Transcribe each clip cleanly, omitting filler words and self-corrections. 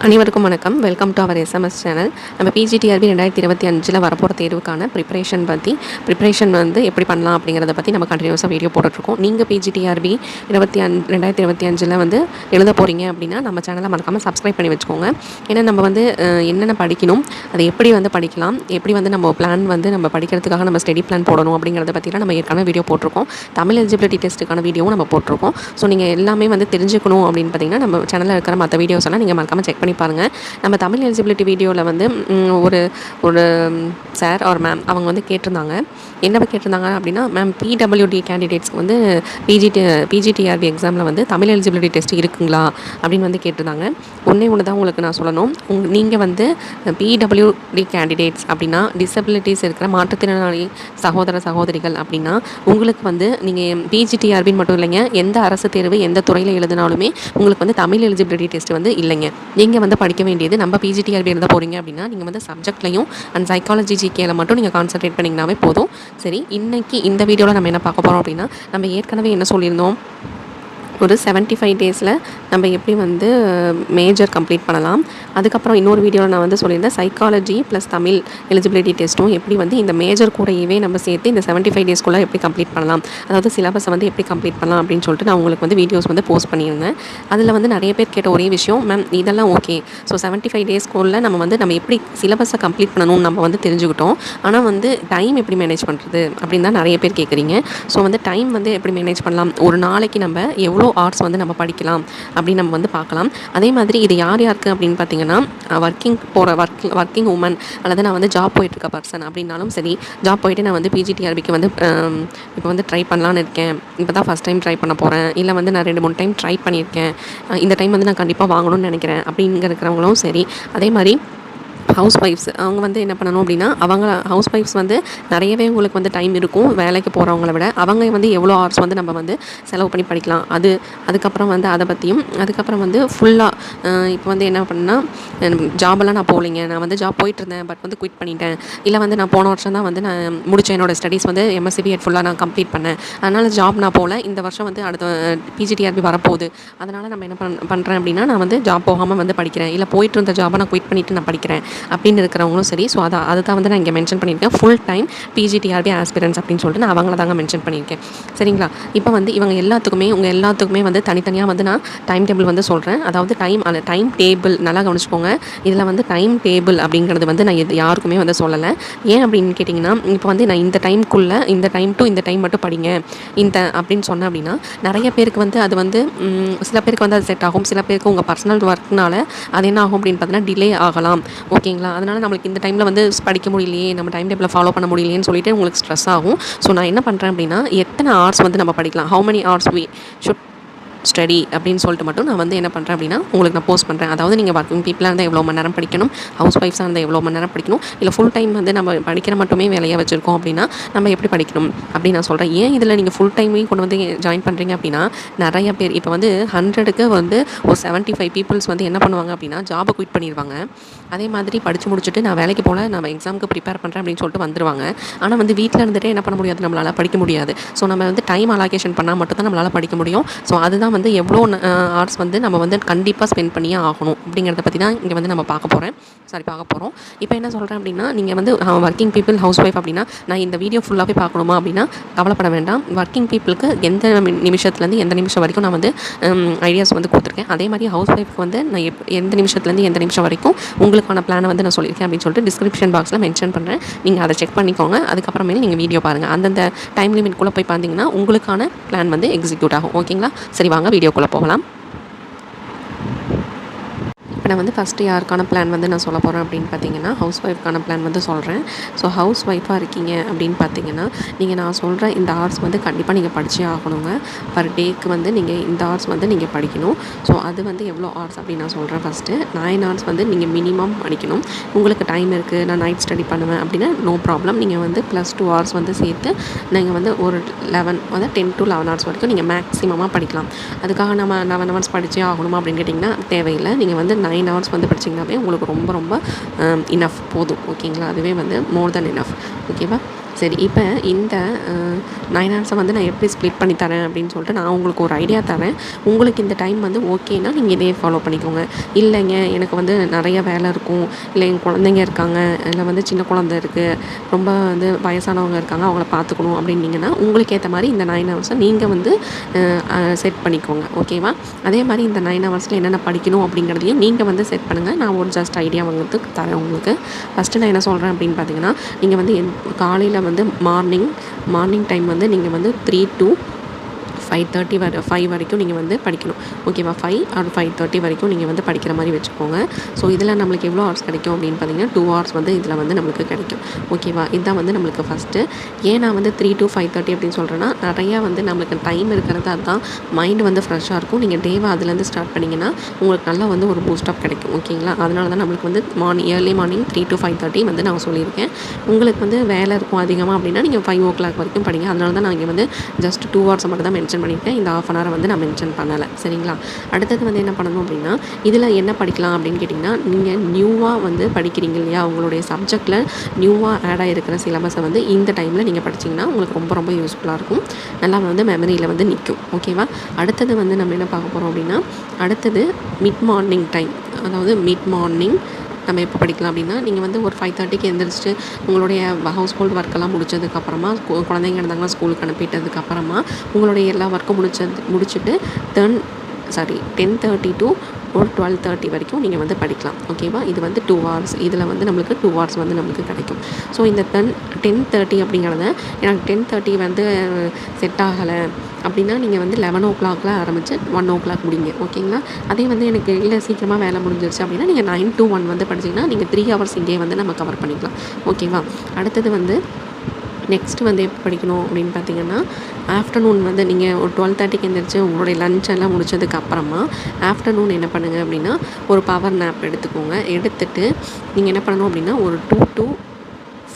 அனைவருக்கும் வணக்கம். Welcome to our SMS channel. நம்ம பிஜிடிஆர்பி 2025 வரப்போகிற தேர்வுக்கான ப்ரிப்ரேஷன் வந்து எப்படி பண்ணலாம் அப்படிங்கிறத பற்றி நம்ம கண்டினியூஸாக வீடியோ போட்டுட்ருக்கோம். நீங்கள் பிஜிடிஆர்பி 2025 வந்து எழுத போகிறீங்க அப்படின்னா நம்ம சேனலை மறக்காமல் சப்ஸ்கிரைப் பண்ணி வச்சுக்கோங்க. ஏன்னா நம்ம வந்து என்னென்ன படிக்கணும், அதை எப்படி வந்து படிக்கலாம், எப்படி வந்து நம்ம பிளான் வந்து நம்ம படிக்கிறதுக்காக நம்ம ஸ்டடி பிளான் போடணும் அப்படிங்கிறத பற்றிலாம் நம்ம ஏற்கனவே வீடியோ போட்டிருக்கோம். தமிழ் எலிஜிபிலிட்டி டெஸ்ட்டுக்கான வீடியோவும் நம்ம போட்டிருக்கோம். ஸோ நீங்கள் எல்லாமே வந்து தெரிஞ்சுக்கணும் அப்படின்னு பார்த்தீங்கன்னா நம்ம சேனலில் இருக்கிற மற்ற வீடியோஸ் எல்லாம் நீங்கள் மறக்காமல் செக் பண்ணி பாருங்கள். நம்ம தமிழ் எலிஜிபிலிட்டி வீடியோவில் வந்து ஒரு சார் ஆர் மேம் அவங்க வந்து கேட்டிருந்தாங்க. என்ன கேட்டிருந்தாங்க அப்படின்னா, மேம் பிடபிள்யூடி கேண்டிடேட்ஸ்க்கு வந்து பிஜிடிஆர்பி எக்ஸாமில் வந்து தமிழ் எலிஜிபிலிட்டி டெஸ்ட் இருக்குங்களா அப்படின்னு வந்து கேட்டிருந்தாங்க. ஒன்று தான் உங்களுக்கு நான் சொல்லணும். நீங்கள் வந்து பிடபிள்யூடி கேண்டிடேட்ஸ் அப்படின்னா டிசபிலிட்டிஸ் இருக்கிற மாற்றுத்திறனாளி சகோதரிகள் அப்படின்னா உங்களுக்கு வந்து நீங்கள் பிஜிடிஆர்பின்னு மட்டும் இல்லைங்க, எந்த அரசு தேர்வு எந்த துறையில் எழுதினாலுமே உங்களுக்கு வந்து தமிழ் எலிஜிபிலிட்டி டெஸ்ட் வந்து இல்லைங்க. நீங்கள் வந்து படிக்க வேண்டியது நம்ம பிஜிடிஆர்பி எழுத போகிறீங்க அப்படின்னா நீங்கள் வந்து சப்ஜெக்ட்லையும் அண்ட் சைக்காலஜி ஜிகேல மட்டும் நீங்கள் கான்சன்ட்ரேட் பண்ணிங்கனாவே போதும். சரி, இன்றைக்கி இந்த வீடியோவில் நம்ம என்ன பார்க்க போகிறோம் அப்படின்னா, நம்ம ஏற்கனவே என்ன சொல்லியிருந்தோம், ஒரு 75 டேஸில் நம்ம எப்படி வந்து மேஜர் கம்ப்ளீட் பண்ணலாம். அதுக்கப்புறம் இன்னொரு வீடியோவில் நான் வந்து சொல்லியிருந்தேன் சைக்காலஜி ப்ளஸ் தமிழ் எலிஜிபிலிட்டி டெஸ்ட்டும் எப்படி வந்து இந்த மேஜர் கூடவே நம்ம சேர்த்து இந்த 75 டேஸ்க்குள்ளே எப்படி கம்ப்ளீட் பண்ணலாம், அதாவது சிலபஸை வந்து எப்படி கம்ப்ளீட் பண்ணலாம் அப்படின்னு சொல்லிட்டு நான் உங்களுக்கு வந்து வீடியோஸ் வந்து போஸ்ட் பண்ணியிருந்தேன். அதில் வந்து நிறைய பேர் கேட்ட ஒரே விஷயம், மேம் இதெல்லாம் ஓகே, ஸோ 75 டேஸ்க்குள்ளே நம்ம எப்படி சிலபஸை கம்ப்ளீட் பண்ணணும்னு நம்ம வந்து தெரிஞ்சுக்கிட்டோம். ஆனால் வந்து டைம் எப்படி மேனேஜ் பண்ணுறது அப்படின்னு தான் நிறைய பேர் கேட்குறீங்க. ஸோ வந்து டைம் வந்து எப்படி மேனேஜ் பண்ணலாம், ஒரு நாளைக்கு நம்ம எவ்வளோ ஆர்ட்ஸ் வந்து நம்ம படிக்கலாம் அப்படின்னு நம்ம வந்து பார்க்கலாம். அதே மாதிரி இது யாருக்கு அப்படின்னு பார்த்தீங்கன்னா, ஒர்க்கிங் உமன் அல்லது நான் வந்து ஜாப் போயிட்டுருக்க பர்சன் அப்படின்னாலும் சரி, ஜாப் போயிட்டு நான் வந்து பிஜிடிஆர்பிக்கு வந்து இப்போ வந்து ட்ரை பண்ணலான்னு இருக்கேன், இப்போ தான் ஃபஸ்ட் டைம் ட்ரை பண்ண போகிறேன், இல்லை வந்து நான் 2-3 டைம் ட்ரை பண்ணியிருக்கேன், இந்த டைம் வந்து நான் கண்டிப்பாக வாங்கணும்னு நினைக்கிறேன் அப்படிங்கிற இருக்கிறவங்களும் சரி. அதே மாதிரி ஹவுஸ் ஒய்ஃப்ஸ் அவங்க வந்து என்ன பண்ணணும் அப்படின்னா, ஹவுஸ் ஒய்ஃப்ஸ் வந்து நிறையவே உங்களுக்கு வந்து டைம் இருக்கும் வேலைக்கு போகிறவங்கள விட. அவங்க வந்து எவ்வளோ ஹவர்ஸ் வந்து நம்ம வந்து செலவு பண்ணி படிக்கலாம், அதுக்கப்புறம் வந்து அதை பற்றியும், அதுக்கப்புறம் வந்து ஃபுல்லாக இப்போ வந்து என்ன பண்ணால் ஜாபெல்லாம் நான் போகலைங்க, நான் வந்து ஜாப் போயிட்டுருந்தேன் பட் வந்து குவிட் பண்ணிட்டேன், இல்லை வந்து நான் போன வருஷம் தான் வந்து நான் முடித்தேன், என்னோடய ஸ்டடீஸ் வந்து எம்எஸ்சி பிஎட் ஃபுல்லாக நான் கம்ப்ளீட் பண்ணேன், அதனால் ஜாப் நான் போகல, இந்த வருஷம் வந்து அடுத்த பிஜிடிஆர்பி வரப்போகுது, அதனால் நம்ம என்ன பண்ணுறேன் அப்படின்னா நான் வந்து ஜாப் போகாமல் வந்து படிக்கிறேன், இல்லை போயிட்டு இருந்த ஜாபை நான் குவிட் பண்ணிவிட்டு நான் படிக்கிறேன் அப்படின்னு இருக்கிறவங்களும் சரி. ஸோ அதுதான் வந்து நான் இங்கே மென்ஷன் பண்ணியிருக்கேன், ஃபுல் டைம் பிஜிடிஆர்பி ஆஸ்பிரன்ஸ் அப்படின்னு சொல்லிட்டு நான் அவங்கள தாங்க மென்ஷன் பண்ணியிருக்கேன். சரிங்களா? இப்போ வந்து உங்கள் எல்லாத்துக்குமே வந்து தனித்தனியாக வந்து நான் டைம் டேபிள் வந்து சொல்கிறேன். அதாவது டைம் டேபிள் நல்லா கவனிச்சுக்கோங்க. இதில் வந்து டைம் டேபிள் அப்படிங்கிறது வந்து நான் யாருக்குமே வந்து சொல்லலை. ஏன் அப்படின்னு கேட்டிங்கன்னா, இப்போ வந்து நான் இந்த டைம்குள்ளே இந்த டைம் டு இந்த டைம் மட்டும் படிங்க அப்படின்னு சொன்னேன் அப்படின்னா நிறைய பேருக்கு வந்து அது வந்து சில பேருக்கு வந்து அது செட் ஆகும், சில பேருக்கு உங்கள் பர்சனல் ஒர்க்னால அது என்ன ஆகும் அப்படின்னு பார்த்தீங்கன்னா டிலே ஆகலாம். ஓகேங்களா? அதனால் நம்மளுக்கு இந்த டைமில் வந்து படிக்க முடியலையே, நம்ம டைம் டேபிளை ஃபாலோ பண்ண முடியலையேன்னு சொல்லிட்டு உங்களுக்கு ஸ்ட்ரெஸ் ஆகும். ஸோ நான் என்ன பண்ணுறேன் அப்படின்னா, எத்தனை ஹவர்ஸ் வந்து நம்ம படிக்கலாம், how many hours we should study அப்படின்னு சொல்லிட்டு மட்டும் நான் வந்து என்ன பண்ணுறேன் அப்படின்னா உங்களுக்கு நான் போஸ்ட் பண்ணுறேன். அதாவது நீங்கள் ஒர்க்கிங் பீப்புளாக இருந்தால் எவ்வளோ மணி நேரம் படிக்கணும், ஹவுஸ் ஒய்ஃப்ஸாக இருந்தால் எவ்வளோ மணி நேரம் படிக்கணும், இல்லை ஃபுல் டைம் வந்து நம்ம படிக்கிற மட்டுமே வேலையாக வச்சுருக்கோம் அப்படின்னா நம்ம எப்படி படிக்கணும் அப்படின்னு நான் சொல்கிறேன். ஏன் இதில் நீங்கள் ஃபுல் டைமையும் கொண்டு வந்து ஜாயின் பண்ணுறீங்க அப்படின்னா, நிறைய பேர் இப்போ வந்து 100க்கு வந்து ஒரு 75 பீப்புள்ஸ் வந்து என்ன பண்ணுவாங்க அப்படின்னா ஜாபை குவிட் பண்ணிடுவாங்க. அதே மாதிரி படித்து முடிச்சுட்டு நான் வேலைக்கு போல, நம்ம எக்ஸாமுக்கு ப்ரிப்பேர் பண்ணுறேன் அப்படின்னு சொல்லிட்டு வந்துடுவாங்க. ஆனால் வந்து வீட்டில் இருந்துகிட்டே என்ன பண்ண முடியாது, நம்மளால் படிக்க முடியாது. ஸோ நம்ம வந்து டைம் அலோகேஷன் பண்ணால் மட்டும் தான் நம்மளால் படிக்க முடியும். ஸோ அதுதான் வந்து எவ்வளோ ஹவர்ஸ் வந்து நம்ம வந்து கண்டிப்பாக ஸ்பெண்ட் பண்ணியே ஆகணும் அப்படிங்கிறத பற்றி தான் இங்கே வந்து நம்ம பார்க்க போகிறோம். இப்போ என்ன சொல்கிறேன் அப்படின்னா, நீங்கள் வந்து ஒர்க்கிங் பீப்புள் ஹவுஸ் ஒய்ஃப் அப்படின்னா நான் இந்த வீடியோ ஃபுல்லாகவே பார்க்கணுமா அப்படின்னா கவலைப்பட வேண்டாம். ஒர்க்கிங் பீப்புளுக்கு எந்த நிமிஷத்துலேருந்து எந்த நிமிஷம் வரைக்கும் நான் வந்து ஐடியாஸ் வந்து கொடுத்துருக்கேன். அதே மாதிரி ஹவுஸ் ஒய்ஃப்க்கு வந்து நான் எந்த நிமிஷத்துலேருந்து எந்த நிமிஷம் வரைக்கும் உங்களுக்கான பிளானை வந்து நான் சொல்லியிருக்கேன் அப்படின்னு சொல்லிட்டு டிஸ்கிரிப்ஷன் பாக்ஸில் மென்ஷன் பண்ணுறேன். நீங்கள் அதை செக் பண்ணிக்கோங்க. அதுக்கப்புறமேல் நீங்கள் வீடியோ பாருங்கள். அந்தந்த டைம் லிமிட்குள்ளே போய் பார்த்தீங்கன்னா உங்களுக்கான பிளான் வந்து எக்ஸிக்யூட் ஆகும். ஓகேங்களா? சரி, வாங்க வீடியோக்குள்ளே போகலாம். இப்போ நான் வந்து ஃபஸ்ட்டு யாருக்கான பிளான் வந்து நான் சொல்ல போகிறேன் அப்படின்னு பார்த்தீங்கன்னா, ஹவுஸ் ஒய்ஃப்க்கான பிளான் வந்து சொல்கிறேன். ஸோ ஹவுஸ் ஒய்ஃபாக இருக்கீங்க அப்படின்னு பார்த்தீங்கன்னா, நான் சொல்கிற இந்த ஹவர்ஸ் வந்து கண்டிப்பாக நீங்கள் படித்தே ஆகணுங்க. பர் டேக்கு வந்து நீங்கள் இந்த ஹவர்ஸ் வந்து நீங்கள் படிக்கணும். ஸோ அது வந்து எவ்வளோ ஹவர்ஸ் அப்படின்னு நான் சொல்கிறேன். ஃபஸ்ட்டு 9 ஹவர்ஸ் வந்து நீங்கள் மினிமம் படிக்கணும். உங்களுக்கு டைம் இருக்குது, நான் நைட் ஸ்டடி பண்ணுவேன் அப்படின்னா நோ ப்ராப்ளம். நீங்கள் வந்து +2 ஹவர்ஸ் வந்து சேர்த்து நீங்கள் வந்து ஒரு 10 to 11 ஹவர்ஸ் வரைக்கும் நீங்கள் மேக்ஸிமமாக படிக்கலாம். அதுக்காக நம்ம 11 ஹவர்ஸ் படித்தே ஆகணுமா அப்படின்னு கேட்டிங்கன்னா தேவையில்லை. நீங்கள் வந்து 9 ஹவர்ஸ் வந்து படிச்சிங்கனாவே உங்களுக்கு ரொம்ப இனஃப் போதும். ஓகேங்களா? அதுவே வந்து மோர் தென் இனஃப். ஓகேவா? சரி, இப்போ இந்த 9 ஹார்ஸை வந்து நான் எப்படி ஸ்ப்ளிட் பண்ணி தரேன் அப்படின்னு சொல்லிட்டு நான் உங்களுக்கு ஒரு ஐடியா தரேன். உங்களுக்கு இந்த டைம் வந்து ஓகேனா நீங்கள் இதே ஃபாலோ பண்ணிக்கோங்க. இல்லைங்க எனக்கு வந்து நிறைய வேலை இருக்கும், இல்லை என் குழந்தைங்க இருக்காங்க, இல்லை வந்து சின்ன குழந்தை இருக்குது, ரொம்ப வந்து வயசானவங்க இருக்காங்க, அவங்கள பார்த்துக்கணும் அப்படின்னீங்கன்னா உங்களுக்கு ஏற்ற மாதிரி இந்த 9 ஹவர்ஸை நீங்கள் வந்து செட் பண்ணிக்கோங்க. ஓகேவா? அதே மாதிரி இந்த 9 ஹவர்ஸில் என்னென்ன படிக்கணும் அப்படிங்கிறதையும் நீங்கள் வந்து செட் பண்ணுங்கள். நான் ஒரு ஜஸ்ட் ஐடியா வந்து தரேன் உங்களுக்கு. ஃபஸ்ட்டு நான் என்ன சொல்கிறேன் அப்படின்னு பார்த்தீங்கன்னா, நீங்கள் வந்து காலையில் வந்து மார்னிங் டைம் வந்து நீங்கள் வந்து 3 to 5:30 5 வரைக்கும் நீங்கள் வந்து படிக்கணும். ஓகேவா? 5 or 5:30 வரைக்கும் நீங்கள் வந்து படிக்கிற மாதிரி வச்சுக்கோங்க. ஸோ இதில் நம்மளுக்கு எவ்வளோ ஹவர்ஸ் கிடைக்கும் அப்படின்னு பார்த்தீங்கன்னா 2 ஹவர்ஸ் வந்து இதில் வந்து நம்மளுக்கு கிடைக்கும். ஓகேவா? இதுதான் வந்து நம்மளுக்கு ஃபஸ்ட்டு. ஏன் நான் வந்து 3 to 5:30 அப்படின்னு சொல்கிறேன்னா, நிறையா வந்து நம்மளுக்கு டைம் இருக்கிறது அதுதான். மைண்ட் வந்து ஃப்ரெஷ்ஷாக இருக்கும். நீங்கள் டேவை அதுலேருந்து ஸ்டார்ட் பண்ணிங்கன்னா உங்களுக்கு நல்லா வந்து ஒரு பூஸ்டப் கிடைக்கும். ஓகேங்களா? அதனால தான் நம்மளுக்கு வந்து ஏர்லி மார்னிங் 3 to 5:30 வந்து நான் சொல்லியிருக்கேன். உங்களுக்கு வந்து வேலை இருக்கும் அதிகமாக அப்படின்னா நீங்கள் 5 o'clock வரைக்கும் படிங்க. அதனால தான் நான் இங்கே வந்து ஜஸ்ட் 2 ஹவர்ஸை மட்டும் தான் மென்ஷன் பண்ணியிருக்கேன். இந்த ½ hour வந்து நான் மென்ஷன் பண்ணலை. சரிங்களா? அடுத்தது வந்து என்ன பண்ணணும் அப்படின்னா, இதில் என்ன படிக்கலாம் அப்படின்னு கேட்டிங்கன்னா, நீங்கள் நியூவாக வந்து படிக்கிறீங்க இல்லையா, உங்களுடைய சப்ஜெக்டில் நியூவாக ஆட் ஆகிருக்கிற சிலபஸை வந்து இந்த டைமில் நீங்கள் படிச்சிங்கன்னா உங்களுக்கு ரொம்ப ரொம்ப யூஸ்ஃபுல்லாக இருக்கும். நல்லா வந்து மெமரியில் வந்து நிற்கும். ஓகேவா? அடுத்தது வந்து நம்ம என்ன பார்க்க போகிறோம் அப்படின்னா, அடுத்தது மிட் மார்னிங் டைம். அதாவது மிட் மார்னிங் நம்ம எப்போ படிக்கலாம் அப்படின்னா, நீங்கள் வந்து ஒரு 5:30க்கு எழுந்திரிச்சிட்டு உங்களுடைய ஹவுஸ் ஹோல்டு ஒர்க்கெல்லாம் முடிச்சதுக்கப்புறமா குழந்தைங்க இருந்தாங்கன்னா ஸ்கூலுக்கு அனுப்பிட்டதுக்கப்புறமா உங்களுடைய எல்லா ஒர்க்கும் முடிச்சுட்டு 10:30 to ஒரு 12:30 வரைக்கும் நீங்கள் வந்து படிக்கலாம். ஓகேவா? இது வந்து 2 hours. இதில் வந்து நம்மளுக்கு 2 hours வந்து நம்மளுக்கு கிடைக்கும். ஸோ இந்த 10:30 அப்படிங்கிறத எனக்கு 10:30 வந்து செட் ஆகலை அப்படின்னா நீங்கள் வந்து 11 o'clock ஆரம்பித்து 1 o'clock முடிங்க. ஓகேங்களா? அதே வந்து எனக்கு இல்லை சீக்கிரமாக வேலை முடிஞ்சிருச்சு அப்படின்னா நீங்கள் 9 to 1 வந்து படிச்சிங்கன்னா நீங்கள் 3 hours இங்கே வந்து நம்ம கவர் பண்ணிக்கலாம். ஓகேவா? அடுத்தது வந்து நெக்ஸ்ட்டு வந்து எப்போ படிக்கணும் அப்படின்னு பார்த்தீங்கன்னா, ஆஃப்டர்நூன் வந்து நீங்கள் ஒரு 12:30க்கு எழுந்திரிச்சு உங்களுடைய லஞ்ச் எல்லாம் முடிச்சதுக்கப்புறமா ஆஃப்டர்நூன் என்ன பண்ணுங்கள் அப்படின்னா, ஒரு பவர் நேப் எடுத்துக்கோங்க. எடுத்துகிட்டு நீங்கள் என்ன பண்ணணும் அப்படின்னா, ஒரு 2 to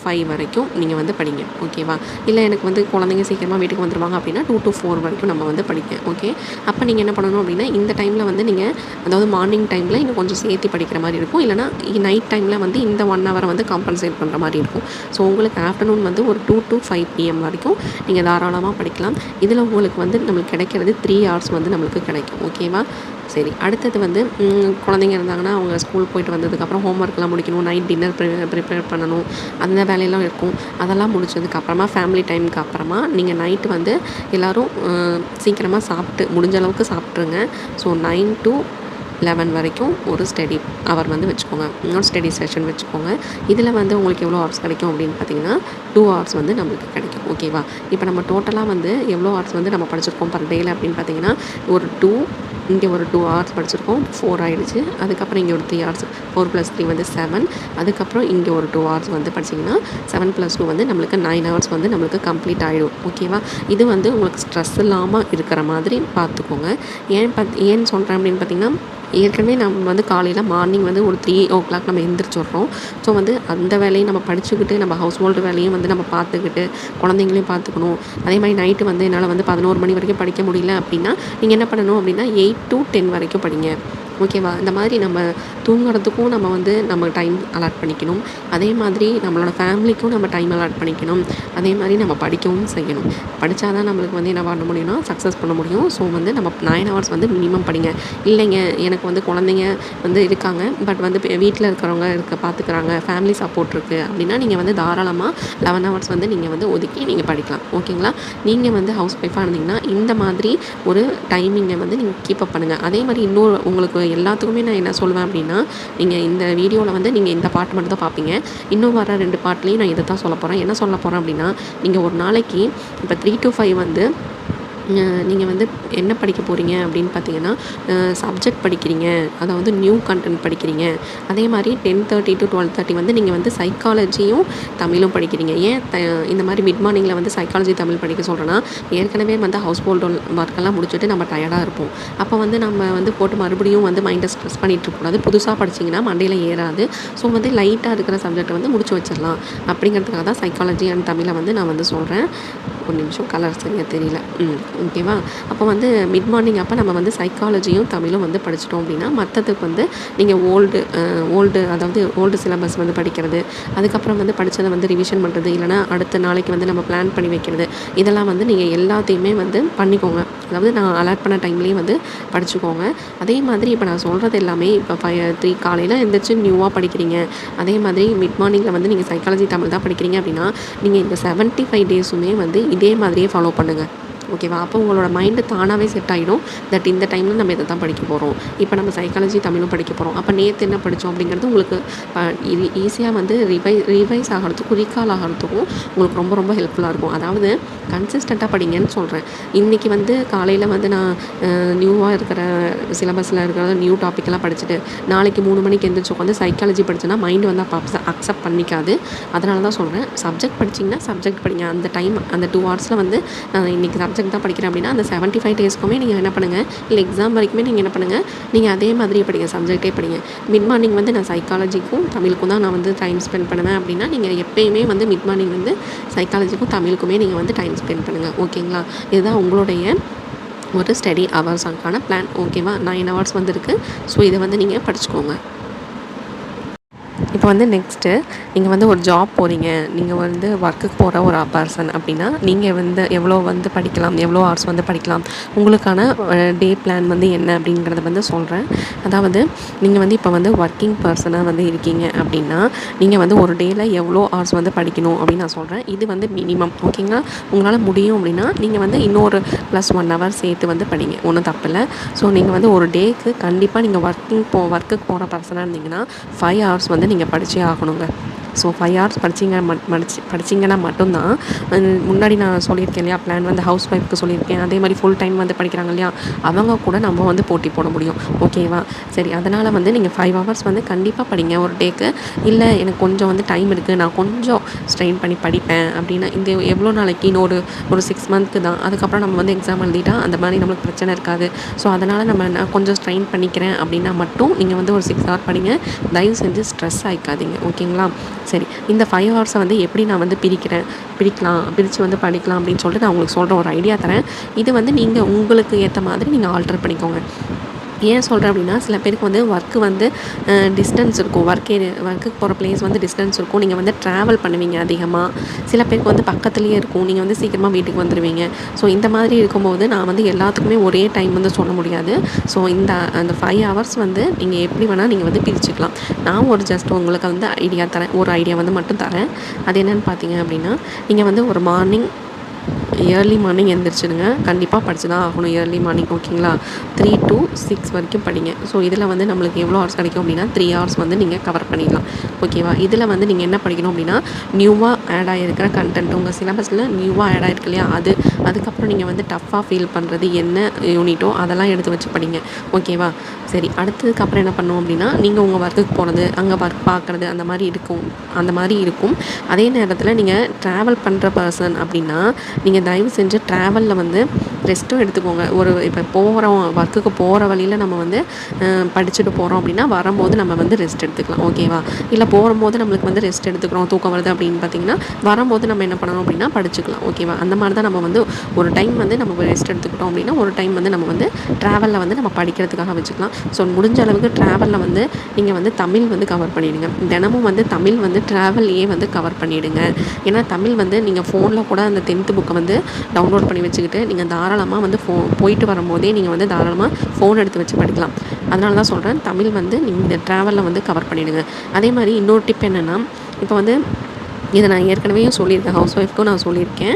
5 வரைக்கும் நீங்கள் வந்து படிங்க. ஓகேவா? இல்லை எனக்கு வந்து குழந்தைங்க சீக்கிரமாக வீட்டுக்கு வந்துடுவாங்க அப்படின்னா 2 to 4 வரைக்கும் நம்ம வந்து படிக்க. ஓகே? அப்போ நீங்கள் என்ன பண்ணணும் அப்படின்னா, இந்த டைமில் வந்து நீங்கள் அதாவது மார்னிங் டைமில் இன்னும் கொஞ்சம் சேர்த்து படிக்கிற மாதிரி இருக்கும். இல்லைனா நைட் டைமில் வந்து இந்த 1 hour வந்து காம்பன்சேட் பண்ணுற மாதிரி இருக்கும். ஸோ உங்களுக்கு ஆஃப்டர்நூன் வந்து ஒரு 2 to 5 PM வரைக்கும் நீங்கள் தாராளமாக படிக்கலாம். இதில் உங்களுக்கு வந்து நம்மளுக்கு கிடைக்கிறது 3 hours வந்து நம்மளுக்கு கிடைக்கும். ஓகேவா? சரி, அடுத்தது வந்து குழந்தைங்க இருந்தாங்கன்னா அவங்க ஸ்கூல் போயிட்டு வந்ததுக்கப்புறம் ஹோம்ஒர்க்லாம் முடிக்கணும், நைட் டின்னர் ப்ரிப்பேர் பண்ணணும், அந்த வேலையெல்லாம் இருக்கும். அதெல்லாம் முடிச்சதுக்கப்புறமா ஃபேமிலி டைமுக்கு அப்புறமா நீங்கள் நைட்டு வந்து எல்லோரும் சீக்கிரமாக சாப்பிட்டு முடிஞ்ச அளவுக்கு சாப்பிட்ருங்க. ஸோ 9 to 11 வரைக்கும் ஒரு ஸ்டடி அவர் வந்து வச்சுக்கோங்க, இன்னொரு ஸ்டடி செஷன் வச்சுக்கோங்க. இதில் வந்து உங்களுக்கு எவ்வளோ ஹவர்ஸ் கிடைக்கும் அப்படின்னு பார்த்தீங்கன்னா 2 hours வந்து நம்மளுக்கு கிடைக்கும். ஓகேவா? இப்போ நம்ம டோட்டலாக வந்து எவ்வளோ ஹவர்ஸ் வந்து நம்ம படிச்சிருக்கோம் பர் டேயில் அப்படின்னு பார்த்தீங்கன்னா, ஒரு 2, இங்கே ஒரு 2 hours படிச்சிருக்கோம், 4 ஆகிடுச்சு. அதுக்கப்புறம் இங்கே ஒரு 3 hours, 4 + 3 வந்து 7. அதுக்கப்புறம் இங்கே ஒரு 2 hours வந்து படிச்சிங்கன்னா 7 + 2 வந்து நம்மளுக்கு 9 hours வந்து நம்மளுக்கு கம்ப்ளீட் ஆகிடும். ஓகேவா? இது வந்து உங்களுக்கு ஸ்ட்ரெஸ் இல்லாமல் இருக்கிற மாதிரி பார்த்துக்கோங்க. ஏன்னு சொல்கிறேன் அப்படின்னு பார்த்தீங்கன்னா, ஏற்கனவே நம்ம வந்து காலையில் மார்னிங் வந்து ஒரு 3 o'clock நம்ம எந்திரிச்சிடுறோம். ஸோ வந்து அந்த வேலையும் நம்ம படிச்சுக்கிட்டு நம்ம ஹவுஸ் ஹோல்டு வேலையும் வந்து நம்ம பார்த்துக்கிட்டு குழந்தைங்களையும் பார்த்துக்கணும். அதே மாதிரி நைட்டு வந்து என்னால் வந்து 11 மணி வரைக்கும் படிக்க முடியல அப்படின்னா நீங்கள் என்ன பண்ணணும் அப்படின்னா 8 to 10 வரைக்கும் படிங்க. ஓகேவா? இந்த மாதிரி நம்ம தூங்குறதுக்கும் நம்ம வந்து நம்ம டைம் அலாட் பண்ணிக்கணும். அதே மாதிரி நம்மளோட ஃபேமிலிக்கும் நம்ம டைம் அலாட் பண்ணிக்கணும். அதே மாதிரி நம்ம படிக்கவும் செய்யணும். படித்தா தான் நம்மளுக்கு வந்து என்ன பண்ண முடியும்னா சக்ஸஸ் பண்ண முடியும். ஸோ வந்து நம்ம 9 hours வந்து மினிமம் படிங்க. இல்லைங்க எனக்கு வந்து குழந்தைங்க வந்து இருக்காங்க, பட் வந்து வீட்டில் இருக்கிறவங்க பார்த்துக்கிறாங்க, ஃபேமிலி சப்போர்ட் இருக்குது அப்படின்னா நீங்கள் வந்து தாராளமாக 11 hours வந்து நீங்கள் வந்து ஒதுக்கி நீங்கள் படிக்கலாம். ஓகேங்களா? நீங்கள் வந்து ஹவுஸ் ஒய்ஃபாக இருந்தீங்கன்னா இந்த மாதிரி ஒரு டைமிங்கை வந்து நீங்கள் கீப்பப் பண்ணுங்கள். அதே மாதிரி இன்னொரு உங்களுக்கு எல்லாத்துக்குமே நான் என்ன சொல்லுவேன் அப்படின்னா, நீங்கள் இந்த வீடியோவில் வந்து நீங்கள் இந்த பாட்டு மட்டும் தான் பார்ப்பீங்க. இன்னும் வர 2 பாட்லேயும் நான் இதை தான் சொல்ல போகிறேன். என்ன சொல்ல போகிறேன் அப்படின்னா, நீங்கள் ஒரு நாளைக்கு இப்போ 3 to 5 வந்து நீங்கள் வந்து என்ன படிக்க போகிறீங்க அப்படின்னு பார்த்தீங்கன்னா, சப்ஜெக்ட் படிக்கிறீங்க, அதாவது நியூ கண்டென்ட் படிக்கிறீங்க. அதே மாதிரி 10:30 to 12:30 வந்து நீங்கள் வந்து சைக்காலஜியும் தமிழும் படிக்கிறீங்க. ஏன் இந்த மாதிரி மிட் மார்னிங்கில் வந்து சைக்காலஜி தமிழ் படிக்க சொல்கிறேன்னா, ஏற்கனவே வந்து ஹவுஸ் ஹோல்டு ஒர்க்கெல்லாம் முடிச்சுட்டு நம்ம டயர்டாக இருப்போம். அப்போ வந்து நம்ம வந்து போட்டு மறுபடியும் வந்து மைண்டை ஸ்ட்ரெஸ் பண்ணிகிட்டு இருக்கக்கூடாது. புதுசாக படிச்சிங்கன்னா மண்டையில் ஏறாது. ஸோ வந்து லைட்டாக இருக்கிற சப்ஜெக்டை வந்து முடிச்சு வச்சிடலாம் அப்படிங்கிறதுக்காக தான் சைக்காலஜி அண்ட் தமிழை வந்து நான் வந்து சொல்கிறேன். எனக்கு ஒரு நிமிஷம் கலர் சரியாக தெரியல. ஓகேவா? அப்போ வந்து மிட் மார்னிங் அப்போ நம்ம வந்து சைக்காலஜியும் தமிழும் வந்து படிச்சிட்டோம் அப்படின்னா மற்றதுக்கு வந்து நீங்கள் அதாவது ஓல்டு சிலபஸ் வந்து படிக்கிறது, அதுக்கப்புறம் வந்து படித்ததை வந்து ரிவிஷன் பண்ணுறது, இல்லைனா அடுத்த நாளைக்கு வந்து நம்ம பிளான் பண்ணி வைக்கிறது, இதெல்லாம் வந்து நீங்கள் எல்லாத்தையுமே வந்து பண்ணிக்கோங்க. அதாவது நான் அலாட் பண்ண டைம்லேயே வந்து படிச்சுக்கோங்க. அதே மாதிரி இப்போ நான் சொல்கிறது எல்லாமே இப்போ 3 காலையில் எழுந்திரிச்சு நியூவாக படிக்கிறீங்க, அதே மாதிரி மிட் மார்னிங்கில் வந்து நீங்கள் சைக்காலஜி தமிழ் தான் படிக்கிறீங்க அப்படின்னா நீங்கள் இந்த 75 டேஸுமே வந்து இதே மாதிரியே ஃபாலோ பண்ணுங்கள். ஓகேவா? அப்போ உங்களோட மைண்டு தானாகவே செட் ஆகிடும். இந்த டைமில் நம்ம இதை தான் படிக்க போகிறோம், இப்போ நம்ம சைக்காலஜி தமிழும் படிக்க போகிறோம், அப்போ நேற்று என்ன படித்தோம் அப்படிங்கிறது உங்களுக்கு ஈஸியாக வந்து ரிவைஸ் ஆகிறதுக்கும் ரீகால் ஆகிறதுக்கும் உங்களுக்கு ரொம்ப ரொம்ப ஹெல்ப்ஃபுல்லாக இருக்கும். அதாவது கன்சிஸ்டண்ட்டாக படிங்கன்னு சொல்கிறேன். இன்றைக்கி வந்து காலையில் வந்து நான் நியூவாக இருக்கிற சிலபஸில் இருக்கிற நியூ டாப்பிக்கெல்லாம் படிச்சுட்டு நாளைக்கு 3 மணிக்கு எழுந்திரிச்சு உட்காந்து சைக்காலஜி படித்தேன்னா மைண்டு வந்து அப்போ அக்செப்ட் பண்ணிக்காது. அதனால தான் சொல்கிறேன், சப்ஜெக்ட் படிச்சிங்கன்னா சப்ஜெக்ட் படிங்க. அந்த 2 ஹவர்ஸில் வந்து நான் இன்றைக்கி சப்ஜெக்ட் தான் படிக்கிறேன் அப்படின்னா அந்த 75 டேஸ்க்குமே நீங்கள் என்ன பண்ணுங்கள், இல்லை எக்ஸாம் வரைக்குமே நீங்கள் என்ன பண்ணுங்கள், நீங்கள் அதே மாதிரியே படிங்க, சப்ஜெக்டே படிங்க. மிட் மார்னிங் வந்து நான் சைக்காலஜிக்கும் தமிழுக்கும் தான் நான் வந்து டைம் ஸ்பெண்ட் பண்ணுவேன் அப்படின்னா நீங்கள் எப்போயுமே வந்து மிட் மார்னிங் வந்து சைக்காலஜிக்கும் தமிழுக்குமே நீங்கள் வந்து டைம் ஸ்பெண்ட் பண்ணுங்கள். ஓகேங்களா? இதுதான் உங்களுடைய ஒரு ஸ்டடி ஹவர்ஸுக்கான பிளான். ஓகேவா? 9 ஹவர்ஸ் வந்துருக்கு. ஸோ இதை வந்து நீங்கள் படிச்சுக்கோங்க. இப்போ வந்து நெக்ஸ்ட்டு நீங்கள் வந்து ஒரு ஜாப் போகிறீங்க, நீங்கள் வந்து ஒர்க்குக்கு போகிற ஒரு பர்சன் அப்படின்னா நீங்கள் வந்து எவ்வளோ வந்து படிக்கலாம், எவ்வளோ ஹவர்ஸ் வந்து படிக்கலாம், உங்களுக்கான டே பிளான் வந்து என்ன அப்படிங்கிறத வந்து சொல்கிறேன். அதாவது நீங்கள் வந்து இப்போ வந்து ஒர்க்கிங் பர்சனாக வந்து இருக்கீங்க அப்படின்னா நீங்கள் வந்து ஒரு டேயில் எவ்வளோ ஹவர்ஸ் வந்து படிக்கணும் அப்படின்னு நான் சொல்கிறேன். இது வந்து மினிமம். ஓகேங்களா? உங்களால் முடியும் அப்படின்னா நீங்கள் வந்து இன்னொரு +1 ஹவர் சேர்த்து வந்து படிங்க, ஒன்றும் தப்பில்லை. ஸோ நீங்கள் வந்து ஒரு டேக்கு கண்டிப்பாக நீங்கள் ஒர்க்குக்கு போகிற பர்சனாக இருந்தீங்கன்னா 5 ஹவர்ஸ் வந்து நீங்கள் படித்தே ஆகணுங்க. ஸோ 5 ஹவர்ஸ் படிச்சிங்கன்னா மட்டும்தான் முன்னாடி நான் சொல்லியிருக்கேன் இல்லையா, பிளான் வந்து ஹவுஸ் ஒய்ஃப்க்கு சொல்லியிருக்கேன், அதே மாதிரி ஃபுல் டைம் வந்து படிக்கிறாங்க இல்லையா, அவங்க கூட நம்ம வந்து போட்டி போட முடியும். ஓகேவா? சரி, அதனால் வந்து நீங்கள் 5 ஹவர்ஸ் வந்து கண்டிப்பாக படிங்க ஒரு டேக்கு. இல்லை எனக்கு கொஞ்சம் வந்து டைம் இருக்குது, நான் கொஞ்சம் ஸ்ட்ரெயின் பண்ணி படிப்பேன் அப்படின்னா இந்த எவ்வளோ நாளைக்கு, இன்னொரு 6 மந்த்துக்கு தான், அதுக்கப்புறம் நம்ம வந்து எக்ஸாம் எழுதிட்டா அந்த மாதிரி நம்மளுக்கு பிரச்சனை இருக்காது. ஸோ அதனால் நான் கொஞ்சம் ஸ்ட்ரெயின் பண்ணிக்கிறேன் அப்படின்னா மட்டும் நீங்கள் வந்து ஒரு 6 ஹவர் படிங்க. தயவு செஞ்சு ஸ்ட்ரெஸ் ஆகிக்காதீங்க. ஓகேங்களா? சரி, இந்த 5 ஹவர்ஸை வந்து எப்படி நான் வந்து பிரித்து வந்து படிக்கலாம் அப்படின்னு சொல்லிட்டு நான் உங்களுக்கு சொல்கிறேன், ஒரு ஐடியா தரேன். இது வந்து நீங்கள் உங்களுக்கு ஏற்ற மாதிரி நீங்கள் ஆல்டர் பண்ணிக்கோங்க. ஏன் சொல்கிறேன் அப்படின்னா சில பேருக்கு வந்து ஒர்க்கு வந்து டிஸ்டன்ஸ் இருக்கும், ஒர்க்குக்கு போகிற பிளேஸ் வந்து டிஸ்டன்ஸ் இருக்கும், நீங்கள் வந்து ட்ராவல் பண்ணுவீங்க அதிகமாக. சில பேருக்கு வந்து பக்கத்துலேயே இருக்கும், நீங்கள் வந்து சீக்கிரமாக வீட்டுக்கு வந்துடுவீங்க. ஸோ இந்த மாதிரி இருக்கும்போது நான் வந்து எல்லாத்துக்குமே ஒரே டைம் வந்து சொல்ல முடியாது. ஸோ அந்த 5 ஹவர்ஸ் வந்து நீங்கள் எப்படி வேணால் நீங்கள் வந்து பிரிச்சுக்கலாம். நான் ஜஸ்ட் உங்களுக்கு வந்து ஐடியா தரேன், ஒரு ஐடியா வந்து மட்டும் தரேன். அது என்னென்னு பார்த்தீங்க அப்படின்னா நீங்கள் வந்து ஒரு ஏர்லி மார்னிங் எழுந்திரிச்சிடுங்க. கண்டிப்பாக படித்து தான் ஆகணும் ஏர்லி மார்னிங். ஓகேங்களா? 3 to 6 வரைக்கும் படிங்க. ஸோ இதில் வந்து நம்மளுக்கு எவ்வளோ ஹவர்ஸ் கிடைக்கும் அப்படின்னா 3 ஹவர்ஸ் வந்து நீங்கள் கவர் பண்ணிடலாம். ஓகேவா? இதில் வந்து நீங்கள் என்ன படிக்கணும் அப்படின்னா நியூவாக ஆட் ஆகிருக்கிற கண்டென்ட், உங்கள் சிலபஸில் நியூவாக ஆட் ஆகிருக்கு இல்லையா, அதுக்கப்புறம் நீங்கள் வந்து டஃப்பாக ஃபீல் பண்ணுறது என்ன யூனிட்டோ அதெல்லாம் எடுத்து வச்சு படிங்க. ஓகேவா? சரி, அடுத்ததுக்கப்புறம் என்ன பண்ணணும் அப்படின்னா நீங்கள் உங்கள் ஒர்க்குக்கு போகிறது, அங்கே ஒர்க் பார்க்குறது, அந்த மாதிரி இருக்கும். அதே நேரத்தில் நீங்கள் ட்ராவல் பண்ணுற பர்சன் அப்படின்னா நீங்கள் தயவு செஞ்சு ட்ராவலில் வந்து ரெஸ்ட்டும் எடுத்துக்கோங்க. இப்போ ஒர்க்குக்கு போகிற வழியில் நம்ம வந்து படிச்சுட்டு போகிறோம் அப்படின்னா வரும்போது நம்ம வந்து ரெஸ்ட் எடுத்துக்கலாம். ஓகேவா? இல்லை போகும்போது நம்மளுக்கு வந்து ரெஸ்ட் எடுத்துக்கிறோம், தூக்கம் வருது அப்படின்னு பார்த்தீங்கன்னா வரும்போது நம்ம என்ன பண்ணணும் அப்படின்னா படிச்சுக்கலாம். ஓகேவா? அந்த மாதிரி தான் நம்ம வந்து ஒரு டைம் வந்து நம்ம ரெஸ்ட் எடுத்துக்கிட்டோம் அப்படின்னா ஒரு டைம் வந்து நம்ம வந்து ட்ராவலில் வந்து நம்ம படிக்கிறதுக்காக வச்சுக்கலாம். ஸோ முடிஞ்ச அளவுக்கு ட்ராவலில் வந்து நீங்கள் வந்து தமிழ் வந்து கவர் பண்ணிவிடுங்க. தினமும் வந்து தமிழ் வந்து ட்ராவல்லையே வந்து கவர் பண்ணிவிடுங்க. ஏன்னா தமிழ் வந்து நீங்கள் ஃபோனில் கூட அந்த 10th புக்கை வந்து டவுன்லோட் பண்ணி வச்சுக்கிட்டு நீங்கள் தாராளமாக வந்து போயிட்டு வரும்போதே நீங்கள் வந்து தாராளமாக ஃபோன் எடுத்து வச்சு படிக்கலாம். அதனால தான் சொல்கிறேன், தமிழ் வந்து நீங்கள் இந்த ட்ராவலில் வந்து கவர் பண்ணிவிடுங்க. அதே மாதிரி இன்னொரு டிப் என்னென்னா, இப்போ வந்து இதை நான் ஏற்கனவே சொல்லியிருக்கேன், ஹவுஸ் ஒய்ஃப்க்கும் நான் சொல்லியிருக்கேன்,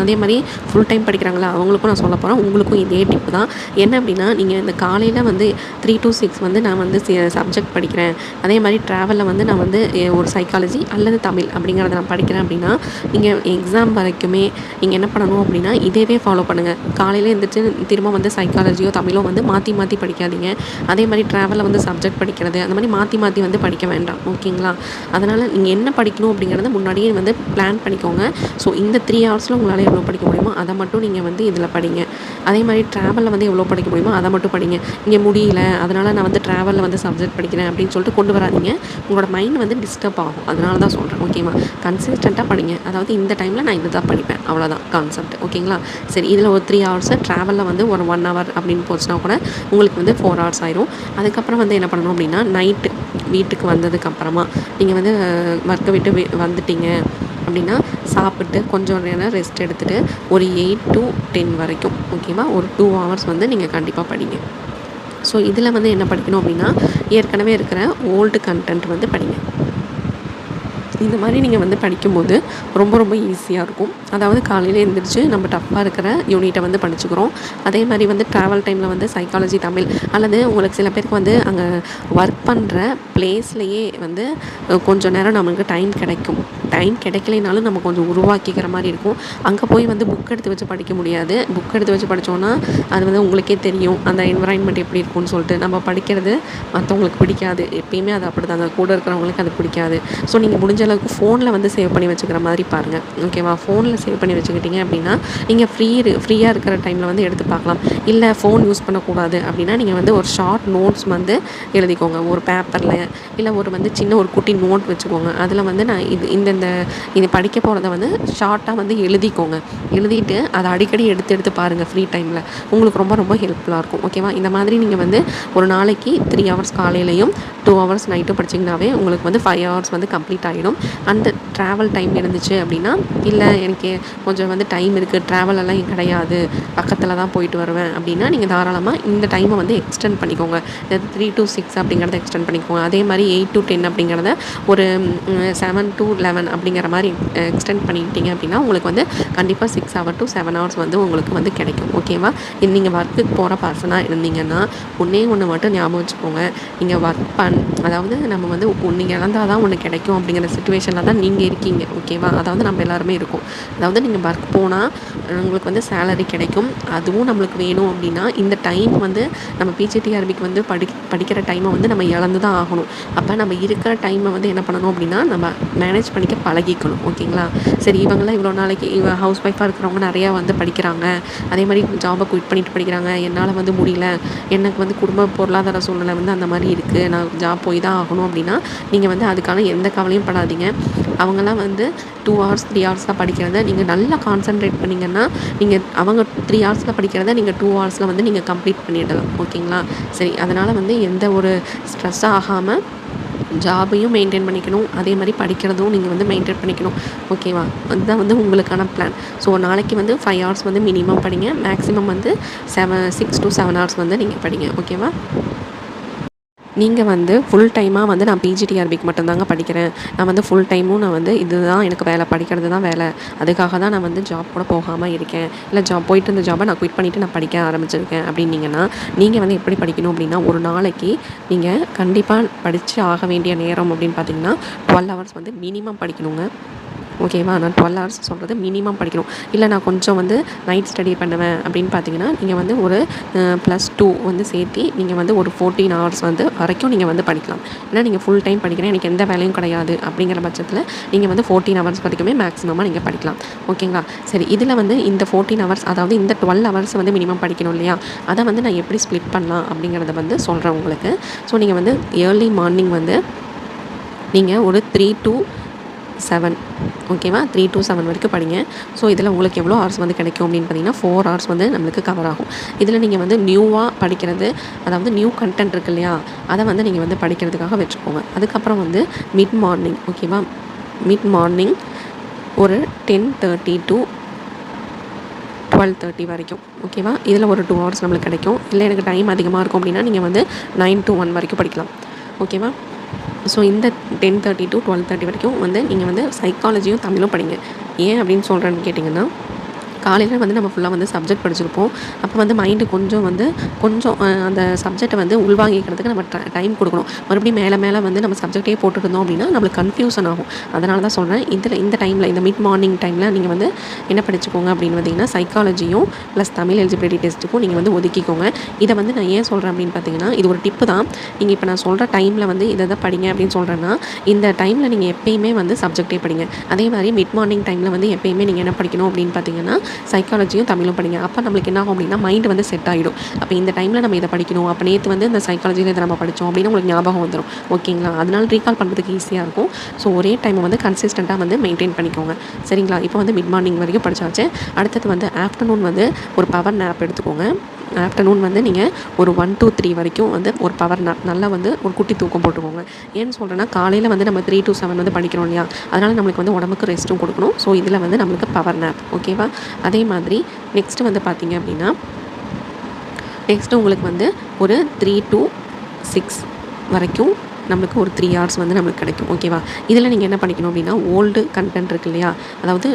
அதே மாதிரி ஃபுல் டைம் படிக்கிறாங்களா அவங்களுக்கும் நான் சொல்ல போகிறேன். உங்களுக்கும் இதே டிப்பு தான். என்ன அப்படின்னா நீங்கள் இந்த காலையில் வந்து 3 to 6 வந்து நான் வந்து சப்ஜெக்ட் படிக்கிறேன், அதே மாதிரி ட்ராவலில் வந்து நான் வந்து ஒரு சைக்காலஜி அல்லது தமிழ் அப்படிங்கிறத நான் படிக்கிறேன் அப்படின்னா நீங்கள் எக்ஸாம் வரைக்குமே நீங்கள் என்ன பண்ணணும் அப்படின்னா இதேவே ஃபாலோ பண்ணுங்கள். காலையில் எழுந்திரிச்சு திரும்ப வந்து சைக்காலஜியோ தமிழோ வந்து மாற்றி படிக்காதீங்க. அதே மாதிரி ட்ராவலில் வந்து சப்ஜெக்ட் படிக்கிறது அந்த மாதிரி மாற்றி வந்து படிக்க வேண்டாம். ஓகேங்களா? அதனால் நீங்கள் என்ன படிக்கணும் அப்படிங்கிறத முன்னாடி முன்னாடியே வந்து பிளான் பண்ணிக்கோங்க. ஸோ இந்த 3 ஹவர்ஸில் உங்களால் எவ்வளோ படிக்க முடியுமோ அதை மட்டும் நீங்கள் வந்து இதில் படிங்க. அதே மாதிரி ட்ராவலில் வந்து எவ்வளோ படிக்க முடியுமோ அதை மட்டும் படிங்க. இங்கே முடியல அதனால் நான் வந்து ட்ராவலில் வந்து சப்ஜெக்ட் படிக்கிறேன் அப்படின்னு சொல்லிட்டு கொண்டு வராதீங்க. உங்களோட மைண்ட் வந்து டிஸ்டர்ப் ஆகும். அதனால தான் சொல்கிறேன். ஓகேவா? கன்சிஸ்டண்ட்டாக படிங்க. அதாவது இந்த டைமில் நான் இது தான் படிப்பேன், அவ்வளோதான் கான்செப்ட். ஓகேங்களா? சரி, இதில் ஒரு 3 ஹவர்ஸு ட்ராவலில் வந்து ஒரு 1 ஹவர் அப்படின்னு போச்சுன்னா கூட உங்களுக்கு வந்து 4 ஹவர்ஸ் ஆயிரும். அதுக்கப்புறம் வந்து என்ன பண்ணணும் அப்படின்னா, நைட்டு வீட்டுக்கு வந்ததுக்கப்புறமா நீங்கள் வந்து ஒர்க்கை விட்டு வந்துட்டீங்க அப்படின்னா சாப்பிட்டு கொஞ்சம் நேரம் ரெஸ்ட் எடுத்துகிட்டு ஒரு 8 to 10 வரைக்கும், ஓகேவா, ஒரு 2 ஹவர்ஸ் வந்து நீங்கள் கண்டிப்பாக படிங்க. ஸோ இதில் வந்து என்ன படிக்கணும் அப்படின்னா, ஏற்கனவே இருக்கிற ஓல்டு கண்டென்ட் வந்து படிங்க. இந்த மாதிரி நீங்கள் வந்து படிக்கும்போது ரொம்ப ரொம்ப ஈஸியாக இருக்கும். அதாவது காலையில் எழுந்திரிச்சு நம்ம டஃப்பாக இருக்கிற யூனிட்டை வந்து படிச்சுக்கிறோம். அதே மாதிரி வந்து ட்ராவல் டைமில் வந்து சைக்காலஜி தமிழ் அல்லது உங்களுக்கு சில பேருக்கு வந்து அங்கே ஒர்க் பண்ணுற பிளேஸ்லேயே வந்து கொஞ்சம் நேரம் நமக்கு டைம் கிடைக்கும். டைம் கிடைக்கலைனாலும் நம்ம கொஞ்சம் உருவாக்கிக்கிற மாதிரி இருக்கும். அங்கே போய் வந்து புக் எடுத்து வச்சு படிக்க முடியாது. புக் எடுத்து வச்சு படித்தோன்னா அது வந்து உங்களுக்கே தெரியும் அந்த என்விரான்மெண்ட் எப்படி இருக்கும்னு சொல்லிட்டு. நம்ம படிக்கிறது மற்றவங்களுக்கு பிடிக்காது. எப்பயுமே அது அப்படி தாங்க, கூட இருக்கிறவங்களுக்கு அது பிடிக்காது. ஸோ நீங்கள் முடிஞ்ச அளவுக்கு ஃபோனில் வந்து சேவ் பண்ணி வச்சுக்கிற மாதிரி பாருங்கள். ஓகேவா? ஃபோனில் சேவ் பண்ணி வச்சுக்கிட்டீங்க அப்படின்னா நீங்கள் ஃப்ரீயாக இருக்கிற டைமில் வந்து எடுத்து பார்க்கலாம். இல்லை ஃபோன் யூஸ் பண்ணக்கூடாது அப்படின்னா நீங்கள் வந்து ஒரு ஷார்ட் நோட்ஸ் வந்து எழுதிக்கோங்க. ஒரு பேப்பரில் இல்லை ஒரு வந்து சின்ன ஒரு குட்டி நோட் வச்சுக்கோங்க. அதில் வந்து நான் இது படிக்க போகிறத வந்து ஷார்ட்டாக வந்து எழுதிக்கோங்க. எழுதிட்டு அதை அடிக்கடி எடுத்து பாருங்கள் ஃப்ரீ டைமில். உங்களுக்கு ரொம்ப ரொம்ப ஹெல்ப்ஃபுல்லாக இருக்கும். ஓகேவா? இந்த மாதிரி நீங்கள் வந்து ஒரு நாளைக்கு 3 ஹவர்ஸ் காலையிலையும் 2 ஹவர்ஸ் நைட்டும் படிச்சிங்கனாவே உங்களுக்கு வந்து 5 ஹவர்ஸ் வந்து கம்ப்ளீட் ஆகிடும். அந்த ட்ராவல் டைம் இருந்துச்சு அப்படின்னா, இல்லை எனக்கு கொஞ்சம் வந்து டைம் இருக்குது, ட்ராவல் எல்லாம் கிடையாது, பக்கத்தில் தான் போயிட்டு வருவேன் அப்படின்னா நீங்கள் தாராளமாக இந்த டைமை வந்து எக்ஸ்டெண்ட் பண்ணிக்கோங்க. 3 to 6 அப்படிங்கிறத எக்ஸ்டெண்ட் பண்ணிக்கோங்க. அதே மாதிரி 8 to 10 அப்படிங்கிறத ஒரு 7 to 11 அப்படிங்கிற மாதிரி எக்ஸ்டெண்ட் பண்ணிக்கிட்டீங்க அப்படின்னா உங்களுக்கு வந்து கண்டிப்பாக 6 hours to 7 hours வந்து உங்களுக்கு வந்து கிடைக்கும். ஓகேவா? நீங்கள் ஒர்க்குக்கு போகிற பர்சனாக இருந்தீங்கன்னா ஒன்று மட்டும் ஞாபகம் வச்சுக்கோங்க. நீங்கள் அதாவது நம்ம வந்து நீங்கள் இழந்தால் தான் ஒன்று கிடைக்கும் அப்படிங்கிற சுச்சுவேஷனில் தான் நீங்கள் இருக்கீங்க. ஓகேவா? அதாவது நம்ம எல்லாருமே இருக்கோம். அதாவது நீங்கள் ஒர்க் போனால் உங்களுக்கு வந்து சேலரி கிடைக்கும். அதுவும் நம்மளுக்கு வேணும் அப்படின்னா இந்த டைம் வந்து நம்ம பிஜிடிஆர்பிக்கு வந்து படிக்கிற டைமை வந்து நம்ம இழந்து தான் ஆகணும். அப்போ நம்ம இருக்கிற டைமை வந்து என்ன பண்ணணும் அப்படின்னா நம்ம மேனேஜ் பண்ணிக்க பழகிக்கணும். ஓகேங்களா? சரி, இவங்களாம் இவ்வளோ நாளைக்கு ஹவுஸ் ஒய்ஃபாக இருக்கிறவங்க நிறையா வந்து படிக்கிறாங்க, அதே மாதிரி ஜாபை குவிட் பண்ணிட்டு படிக்கிறாங்க, என்னால் வந்து முடியல, எனக்கு வந்து குடும்ப பொருளாதார சூழ்நிலை வந்து அந்த மாதிரி இருக்குது, நான் ஜாப் போய் தான் ஆகணும் அப்படின்னா நீங்கள் வந்து அதுக்கான எந்த கவலையும் படாதீங்க. அவங்களாம் வந்து 2 hours 3 hours தான் படிக்கிறத நீங்கள் நல்லா கான்சன்ட்ரேட் பண்ணிங்கன்னா அவங்க 3 ஹவர்ஸில் படிக்கிறத நீங்கள் 2 ஹவர்ஸில் வந்து நீங்கள் கம்ப்ளீட் பண்ணிடலாம். ஓகேங்களா? சரி, அதனால் வந்து எந்த ஒரு ஸ்ட்ரெஸ் ஆகாமல் ஜாபையும் மெயின்டைன் பண்ணிக்கணும், அதே மாதிரி படிக்கிறதும் நீங்கள் வந்து மெயின்டைன் பண்ணிக்கணும். ஓகேவா? அதுதான் வந்து உங்களுக்கான பிளான். ஸோ நாளைக்கு வந்து 5 hours வந்து மினிமம் படிங்க. மேக்ஸிமம் வந்து 6 to 7 hours வந்து நீங்கள் படிங்க. ஓகேவா? நீங்கள் வந்து ஃபுல் டைமாக வந்து நான் பிஜிடிஆர்பிக்கு மட்டும்தாங்க படிக்கிறேன், நான் வந்து ஃபுல் டைமும் நான் வந்து இதுதான் எனக்கு வேலை, படிக்கிறது தான் வேலை, அதுக்காக தான் நான் வந்து ஜாப் கூட போகாமல் இருக்கேன், இல்லை போயிட்டு இருந்த ஜாபை நான் குவிட் பண்ணிவிட்டு நான் படிக்க ஆரம்பிச்சிருக்கேன் அப்படின்னீங்கன்னா நீங்கள் வந்து எப்படி படிக்கணும் அப்படின்னா, ஒரு நாளைக்கு நீங்கள் கண்டிப்பாக படித்து ஆக வேண்டிய நேரம் அப்படின்னு பார்த்தீங்கன்னா 12 hours வந்து மினிமம் படிக்கணுங்க. ஓகேவா? நான் 12 hours சொல்கிறது மினிமம் படிக்கணும். இல்லை நான் கொஞ்சம் வந்து நைட் ஸ்டடி பண்ணுவேன் அப்படின்னு பார்த்தீங்கன்னா நீங்கள் வந்து ஒரு +2 வந்து சேர்த்து நீங்கள் வந்து ஒரு 14 hours வந்து வரைக்கும் நீங்கள் வந்து படிக்கலாம். ஏன்னா நீங்கள் ஃபுல் டைம் படிக்கிறேன், எனக்கு எந்த வேலையும் கிடையாது அப்படிங்கிற பட்சத்தில் நீங்கள் வந்து 14 hours வரைக்குமே மேக்ஸிமமாக நீங்கள் படிக்கலாம். ஓகேங்களா? சரி, இதில் வந்து இந்த 14 hours அதாவது இந்த 12 hours வந்து மினிமம் படிக்கணும் இல்லையா, அதை வந்து நான் எப்படி ஸ்ப்ளிட் பண்ணலாம் அப்படிங்கிறத வந்து சொல்கிறேன் உங்களுக்கு. ஸோ நீங்கள் வந்து ஏர்லி மார்னிங் வந்து நீங்கள் ஒரு 3 to 7, ஓகேவா, 3 to 7 வரைக்கும் படிங்க. ஸோ இதில் உங்களுக்கு எவ்வளோ ஹவர்ஸ் வந்து கிடைக்கும் அப்படின்னு பார்த்தீங்கன்னா 4 hours வந்து நம்மளுக்கு கவர் ஆகும். இதில் நீங்கள் வந்து நியூவாக படிக்கிறது, அதாவது நியூ கண்டென்ட் இருக்கு இல்லையா, அதை வந்து நீங்கள் வந்து படிக்கிறதுக்காக வச்சுக்கோங்க. அதுக்கப்புறம் வந்து மிட் மார்னிங், ஓகேவா, மிட் மார்னிங் ஒரு 10:30 to 12:30 வரைக்கும், ஓகேவா, இதில் ஒரு 2 hours நம்மளுக்கு கிடைக்கும். இல்லை எனக்கு டைம் அதிகமாக இருக்கும் அப்படின்னா நீங்கள் வந்து 9 to 1 வரைக்கும் படிக்கலாம். ஓகேவா? ஸோ இந்த 10:30 to 12:30 வரைக்கும் வந்து நீங்கள் வந்து சைக்காலஜியும் தமிழும் படிங்க. ஏன் அப்படின்னு சொல்கிறேன்னு கேட்டிங்கன்னா, காலையில் வந்து நம்ம ஃபுல்லாக வந்து சப்ஜெக்ட் படிச்சிருப்போம். அப்போ வந்து மைண்டு கொஞ்சம் அந்த சப்ஜெக்டை வந்து உள்வாங்கிக்கிறதுக்கு நம்ம டைம் கொடுக்கணும். மறுபடியும் மேலே மேலே வந்து நம்ம சப்ஜெக்டே போட்டுட்டு இருந்தோம் அப்படின்னா நம்மளுக்கு கன்ஃபியூஷன் ஆகும். அதனால தான் சொல்கிறேன், இந்த டைமில் இந்த மிட் மார்னிங் டைமில் நீங்கள் வந்து என்ன படிச்சுக்கோங்க அப்படின்னு பார்த்தீங்கன்னா, சைக்காலஜியும் ப்ளஸ் தமிழ் எலிஜிபிலிட்டி டெஸ்ட்டுக்கும் நீங்கள் வந்து ஒதுக்கிக்கோங்க. இதை வந்து நான் ஏன் சொல்கிறேன் அப்படின்னு பார்த்தீங்கன்னா, இது ஒரு டிப்பு தான். நீங்கள் இப்போ நான் சொல்கிற டைமில் வந்து இதை படிங்க அப்படின்னு சொல்கிறேன்னா, இந்த டைமில் நீங்கள் எப்பயுமே வந்து சப்ஜெக்டே படிங்க. அதே மாதிரி மிட் மார்னிங் டைமில் வந்து எப்பயுமே நீங்கள் என்ன படிக்கணும் அப்படின்னு பார்த்தீங்கன்னா, சைக்காலஜியும் தமிழும் படிங்க. அப்போ நம்மளுக்கு என்ன ஆகும் அப்படின்னா, மைண்டு வந்து செட் ஆகிடும். அப்போ இந்த டைமில் நம்ம இதை படிக்கணும், அப்போ நேற்று வந்து இந்த சைக்காலஜியில் இதை நம்ம படித்தோம் அப்படின்னு உங்களுக்கு ஞாபகம் வந்துடும். ஓகேங்களா? அதனால ரீகால் பண்ணுறதுக்கு ஈஸியாக இருக்கும். ஸோ ஒரே டைமை வந்து கன்சிஸ்டண்ட்டாக வந்து மெயின்டைன் பண்ணிக்கோங்க. சரிங்களா? இப்போ வந்து மிட் மார்னிங் வரைக்கும் படித்தாச்சு. அடுத்தது வந்து ஆஃப்டர்நூன் வந்து ஒரு பவர் நேப் எடுத்துக்கோங்க. ஆஃப்டர்நூன் வந்து நீங்கள் ஒரு 1 to 3 வரைக்கும் வந்து ஒரு பவர் நேப் நல்லா வந்து ஒரு குட்டி தூக்கம் போட்டுக்கோங்க. ஏன்னு சொல்கிறேன்னா, காலையில் வந்து நம்ம 3 to 7 வந்து படிக்கிறோம் இல்லையா? அதனால் நம்மளுக்கு வந்து உடம்புக்கு ரெஸ்ட்டும் கொடுக்கணும். ஸோ இதில் வந்து நம்மளுக்கு பவர் நேப். ஓகேவா? அதே மாதிரி நெக்ஸ்ட்டு வந்து பார்த்தீங்க அப்படின்னா, நெக்ஸ்ட்டு உங்களுக்கு வந்து ஒரு 3 to 6 வரைக்கும் நம்மளுக்கு ஒரு 3 hours வந்து நம்மளுக்கு கிடைக்கும். ஓகேவா? இதில் நீங்கள் என்ன பண்ணிக்கணும் அப்படின்னா, ஓல்டு கண்டென்ட் இருக்கு இல்லையா? அதாவது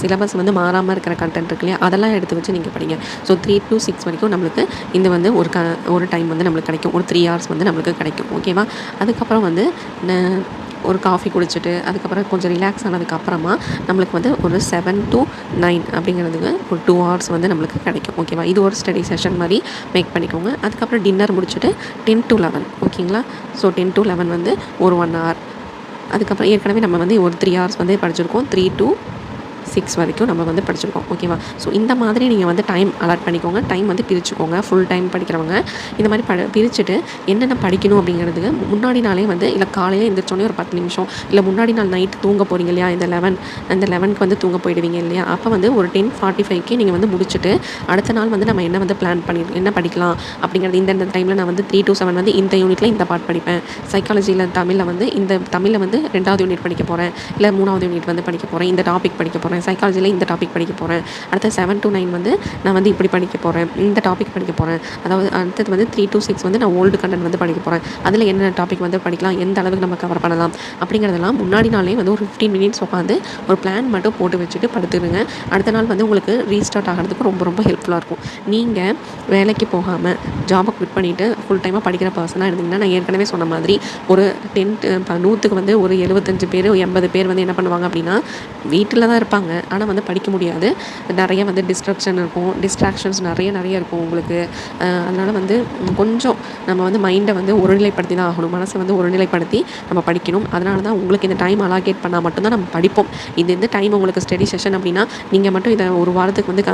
சிலபஸ் வந்து மாறாமல் இருக்கிற கண்டென்ட் இருக்கு இல்லையா? அதெல்லாம் எடுத்து வச்சு நீங்கள் படிங்க. ஸோ 3 to 6 வரைக்கும் நம்மளுக்கு இந்த வந்து ஒரு டைம் வந்து நம்மளுக்கு கிடைக்கும். ஒரு 3 hours வந்து நம்மளுக்கு கிடைக்கும். ஓகேவா? அதுக்கப்புறம் வந்து ஒரு காஃபி குடிச்சிட்டு அதுக்கப்புறம் கொஞ்சம் ரிலாக்ஸ் ஆனதுக்கப்புறமா நம்மளுக்கு வந்து ஒரு 7 to 9 அப்படிங்கிறதுக்கு ஒரு 2 hours வந்து நம்மளுக்கு கிடைக்கும். ஓகேவா? இது ஒரு ஸ்டடி செஷன் மாதிரி மேக் பண்ணிக்கோங்க. அதுக்கப்புறம் டின்னர் முடிச்சுட்டு 10 to 11. ஓகேங்களா? ஸோ 10 to 11 வந்து ஒரு 1 hour. அதுக்கப்புறம் ஏற்கனவே நம்ம வந்து ஒரு 3 hours வந்து படிச்சிருக்கோம். 3 to 6 வரைக்கும் நம்ம வந்து படிச்சிருக்கோம். ஓகேவா? ஸோ இந்த மாதிரி நீங்கள் வந்து டைம் அலாட் பண்ணிக்கோங்க. டைம் வந்து பிரிச்சுக்கோங்க. ஃபுல் டைம் படிக்கிறவங்க இந்த மாதிரி பிரிச்சுட்டு என்னென்ன படிக்கணும் அப்படிங்கிறதுக்கு முன்னாடி நாளே வந்து இல்லை காலையில் எழுந்திரிச்சோன்னே ஒரு 10 நிமிஷம் இல்லை முன்னாடி நாள் நைட்டு தூங்க போகிறீங்க இல்லையா? இந்த 11க்கு வந்து தூங்க போயிடுவீங்க இல்லையா? அப்போ வந்து ஒரு 10:45க்கு நீங்கள் வந்து முடிச்சுட்டு அடுத்த நாள் வந்து நம்ம என்ன வந்து பிளான் பண்ணி என்ன படிக்கலாம் அப்படிங்கிறது இந்த டைமில் நான் வந்து 3 to 7 வந்து இந்த யூனிட்டில் இந்த பார்ட் படிப்பேன். சைக்காலஜியில் தமிழில் வந்து தமிழில் வந்து 2வது யூனிட் படிக்க போகிறேன், இல்லை 3வது யூனிட் வந்து படிக்க போகிறேன், இந்த டாபிக் படிக்க போகிறேன், சைக்காலஜியில் இந்த டாபிக் படிக்க போகிறேன், அடுத்து 7 to 9 வந்து நான் வந்து இப்படி படிக்க போகிறேன், இந்த டாபிக் படிக்க போகிறேன். அதாவது அடுத்தது வந்து 3 to 6 வந்து நான் ஓல்டு கண்டென்ட் வந்து படிக்க போகிறேன். அதில் என்னென்ன டாபிக் வந்து படிக்கலாம், எந்த அளவுக்கு நம்ம கவர் பண்ணலாம் அப்படிங்கிறதெல்லாம் முன்னாடி நாளே வந்து ஒரு 15 minutes உட்காந்து ஒரு பிளான் மட்டும் போட்டு வச்சுட்டு படுத்துடுங்க. அடுத்த நாள் வந்து உங்களுக்கு ரீஸ்டார்ட் ஆகிறதுக்கு ரொம்ப ரொம்ப ஹெல்ப்ஃபுல்லாக இருக்கும். நீங்கள் வேலைக்கு போகாமல் ஜாபை குவிட் பண்ணிவிட்டு ஃபுல் டைமாக படிக்கிற பர்சனாக இருந்தீங்கன்னா, நான் ஏற்கனவே சொன்ன மாதிரி ஒரு 100க்கு வந்து ஒரு 75 பேர் 80 பேர் வந்து என்ன பண்ணுவாங்க அப்படின்னா, வீட்டில் தான் இருப்பாங்க. ஆனால் வந்து படிக்க முடியாது. நிறைய வந்து டிஸ்ட்ராக்ஷன்ஸ் நிறைய இருக்கும் உங்களுக்கு. அதனால் வந்து கொஞ்சம் நம்ம வந்து மைண்டை வந்து ஒருநிலைப்படுத்தி தான் ஆகணும். மனசை வந்து ஒருநிலைப்படுத்தி நம்ம படிக்கணும். அதனால தான் உங்களுக்கு இந்த டைம் அலாகேட் பண்ணால் மட்டும்தான் நம்ம படிப்போம். இந்த டைம் உங்களுக்கு ஸ்டடி செஷன் அப்படின்னா நீங்கள் மட்டும் இதை ஒரு வாரத்துக்கு வந்து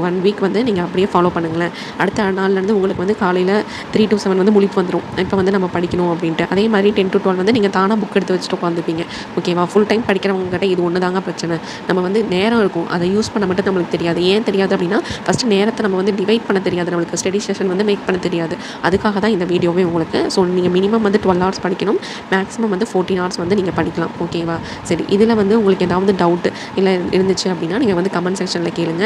1 week வந்து நீங்கள் அப்படியே ஃபாலோ பண்ணுங்களேன். அடுத்த நாள்லேருந்து உங்களுக்கு வந்து காலையில் 3 to 7 வந்து முழிப்பு வந்துடும். இப்போ வந்து நம்ம படிக்கணும் அப்படின்ட்டு. அதே மாதிரி 10 to 12 வந்து நீங்கள் தானாக புக் எடுத்து வச்சுட்டு உட்காந்துப்பீங்க. ஓகேவா? ஃபுல் டைம் படிக்கிறவங்ககிட்ட இது ஒன்று தாங்க பிரச்சனை. நம்ம வந்து நேரம் இருக்கும், அதை யூஸ் பண்ண மட்டும் நம்மளுக்கு தெரியாது. ஏன் தெரியாது அப்படின்னா, ஃபஸ்ட்டு நேரத்தை நம்ம வந்து டிவைட் பண்ண தெரியாது. நம்மளுக்கு ஸ்டடி செஷன் வந்து மேக் பண்ண தெரியாது. அதுக்காக தான் இந்த வீடியோவே உங்களுக்கு. ஸோ நீங்கள் மினிமம் வந்து 12 hours படிக்கணும், மேக்ஸிமம் வந்து 14 hours வந்து நீங்கள் படிக்கலாம். ஓகேவா? சரி, இதில் வந்து உங்களுக்கு ஏதாவது டவுட்டு இல்லை இருந்துச்சு அப்படின்னா நீங்கள் வந்து கமெண்ட் செக்ஷனில் கேளுங்க.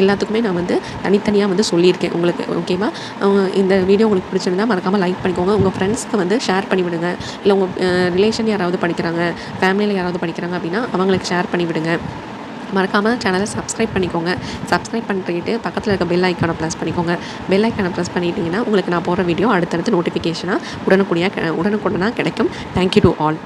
எல்லாத்துக்குமே நான் வந்து தனித்தனியாக வந்து சொல்லியிருக்கேன் உங்களுக்கு. ஓகேவா? இந்த வீடியோ உங்களுக்கு பிடிச்சிருந்தா மறக்காமல் லைக் பண்ணிக்கோங்க. உங்கள் ஃப்ரெண்ட்ஸ்க்கு வந்து ஷேர் பண்ணிவிடுங்க. இல்லை உங்கள் ரிலேஷன் யாராவது படிக்கிறாங்க, ஃபேமிலியில் யாராவது படிக்கிறாங்க அப்படின்னா அவங்களுக்கு ஷேர் பண்ணிவிடுங்க. மறக்காமல் சேனலை சப்ஸ்கிரைப் பண்ணிக்கோங்க. சப்ஸ்கிரைப் பண்ணிட்டு பக்கத்தில் இருக்க பெல் ஐக்கானை ப்ரெஸ் பண்ணிக்கோங்க. பெல் ஐக்கானை ப்ரெஸ் பண்ணிட்டீங்கன்னா உங்களுக்கு நான் போடுற வீடியோ அடுத்தடுத்து நோட்டிஃபிகேஷனாக உடனுக்குடனாக கிடைக்கும். Thank you to all.